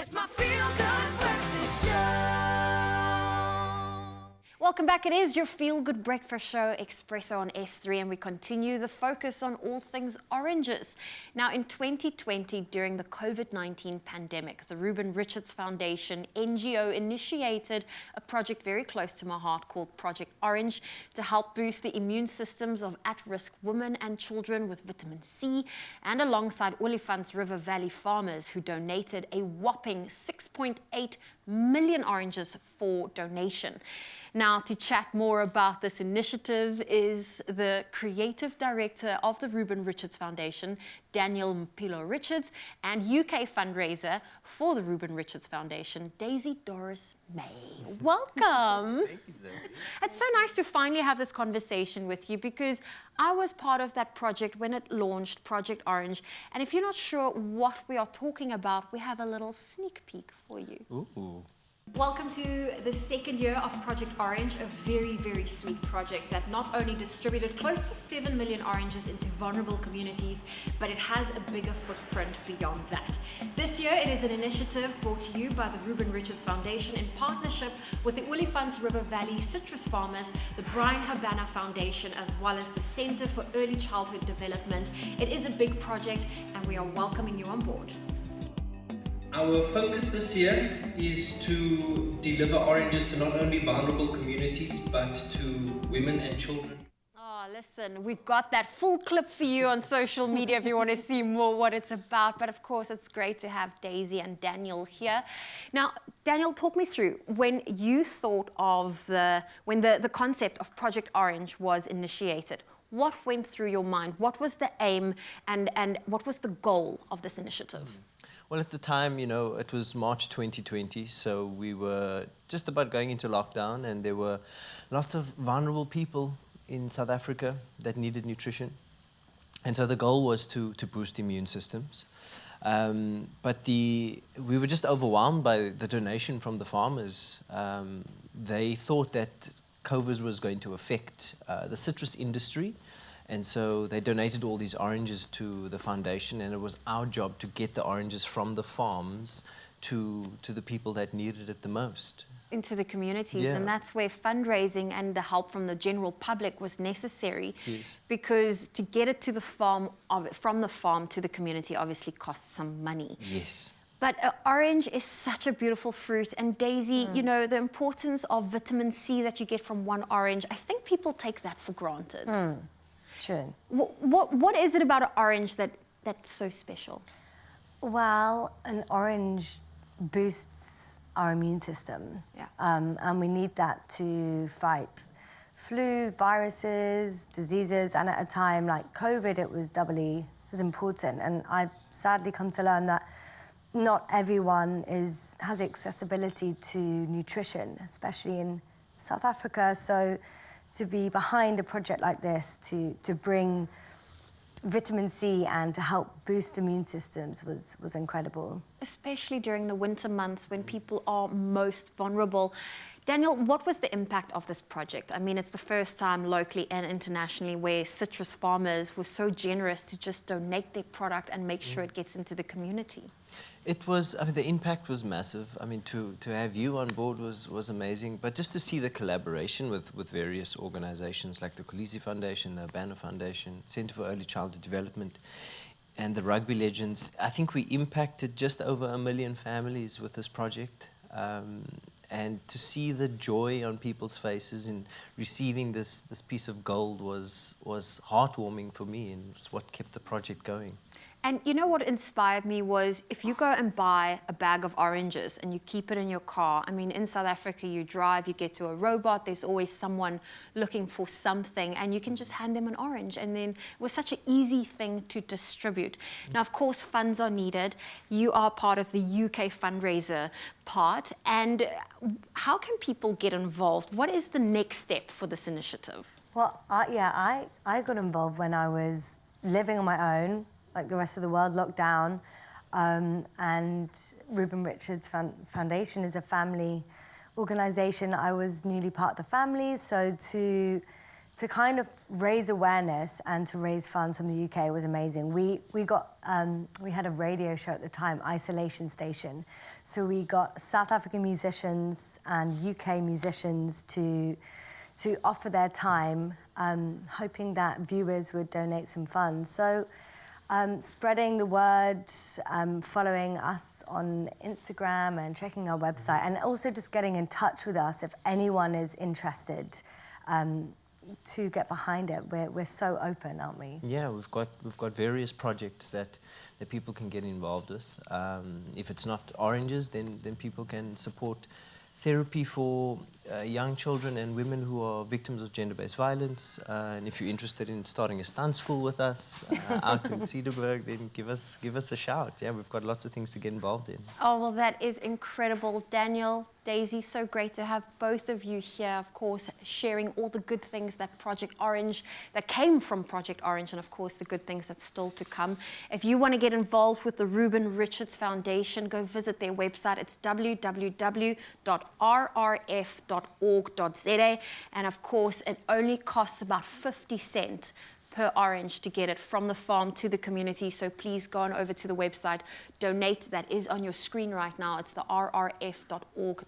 It's my feel-good breakfast show. Welcome back. It is your feel-good breakfast show, Expresso on S3, and we continue the focus on all things oranges. Now, in 2020, during the COVID-19 pandemic, the Ruben Foundation, NGO, initiated a project very close to my heart called Project Orange to help boost the immune systems of at-risk women and children with vitamin C, and alongside Olifants River Valley farmers who donated a whopping 6.8 million oranges for donation. Now, to chat more about this initiative is the creative director of the Ruben Foundation, Daniel Mpilo-Richards, and UK fundraiser for the Ruben Foundation, Daisy Doris May. Welcome. Thank you, Zoe. It's so nice to finally have this conversation with you because I was part of that project when it launched, Project Orange. And if you're not sure what we are talking about, we have a little sneak peek for you. Ooh. Welcome to the second year of Project Orange, a very, very sweet project that not only distributed close to 7 million oranges into vulnerable communities, but it has a bigger footprint beyond that. This year, it is an initiative brought to you by the Ruben Foundation in partnership with the Olifants River Valley citrus farmers, the Brian Habana Foundation, as well as the Center for Early Childhood Development. It is a big project, and we are welcoming you on board. Our focus this year is to deliver oranges to not only vulnerable communities, but to women and children. Oh, listen, we've got that full clip for you on social media if you want to see more what it's about. But of course, it's great to have Daisy and Daniel here. Now, Daniel, talk me through when you thought of when the concept of Project Orange was initiated. What went through your mind? What was the aim and what was the goal of this initiative? Well, at the time, it was March 2020, so we were just about going into lockdown, and there were lots of vulnerable people in South Africa that needed nutrition. And so the goal was to boost immune systems. But we were just overwhelmed by the donation from the farmers. They thought that COVID was going to affect the citrus industry. And so they donated all these oranges to the foundation, and it was our job to get the oranges from the farms to the people that needed it the most. Into the communities, Yeah. and that's where fundraising and the help from the general public was necessary. Yes. Because to get it to the farm, from the farm to the community, obviously costs some money. Yes. But orange is such a beautiful fruit, and Daisy, the importance of vitamin C that you get from one orange, I think people take that for granted. Sure. What is it about an orange that's so special? Well, an orange boosts our immune system. Yeah. And we need that to fight flu, viruses, diseases, and at a time like COVID, it was doubly as important. And I've sadly come to learn that not everyone has accessibility to nutrition, especially in South Africa. So to be behind a project like this, to bring vitamin C and to help boost immune systems was incredible. Especially during the winter months when people are most vulnerable. Daniel, what was the impact of this project? I mean, it's the first time locally and internationally where citrus farmers were so generous to just donate their product and make sure it gets into the community. It was, the impact was massive. To have you on board was amazing, but just to see the collaboration with various organizations like the Kolisi Foundation, the Habana Foundation, Center for Early Childhood Development, and the Rugby Legends, I think we impacted just over 1 million families with this project. And to see the joy on people's faces in receiving this piece of gold was heartwarming for me, and it's what kept the project going. And you know what inspired me was if you go and buy a bag of oranges and you keep it in your car, in South Africa you drive, you get to a robot, there's always someone looking for something and you can just hand them an orange, and then it was such an easy thing to distribute. Now, of course, funds are needed. You are part of the UK fundraiser part, and how can people get involved? What is the next step for this initiative? Well, I got involved when I was living on my own, like the rest of the world, locked down. And Ruben Foundation is a family organisation. I was newly part of the family, so to to kind of raise awareness and to raise funds from the UK was amazing. We had a radio show at the time, Isolation Station. So we got South African musicians and UK musicians to offer their time, hoping that viewers would donate some funds. So spreading the word, following us on Instagram and checking our website, and also just getting in touch with us if anyone is interested to get behind it. We're so open, aren't we? Yeah, we've got various projects that people can get involved with. If it's not oranges, then people can support therapy for young children and women who are victims of gender-based violence. And if you're interested in starting a stunt school with us out in Cedarburg, then give us a shout. Yeah, we've got lots of things to get involved in. Oh, well, that is incredible. Daniel, Daisy, so great to have both of you here, of course, sharing all the good things that came from Project Orange, and of course the good things that's still to come. If you want to get involved with the Ruben Richards Foundation, go visit their website. It's www.rrf.org.za, and of course it only costs about 50 cents per orange to get it from the farm to the community. So please go on over to the website, donate. That is on your screen right now. It's the rrf.org.za.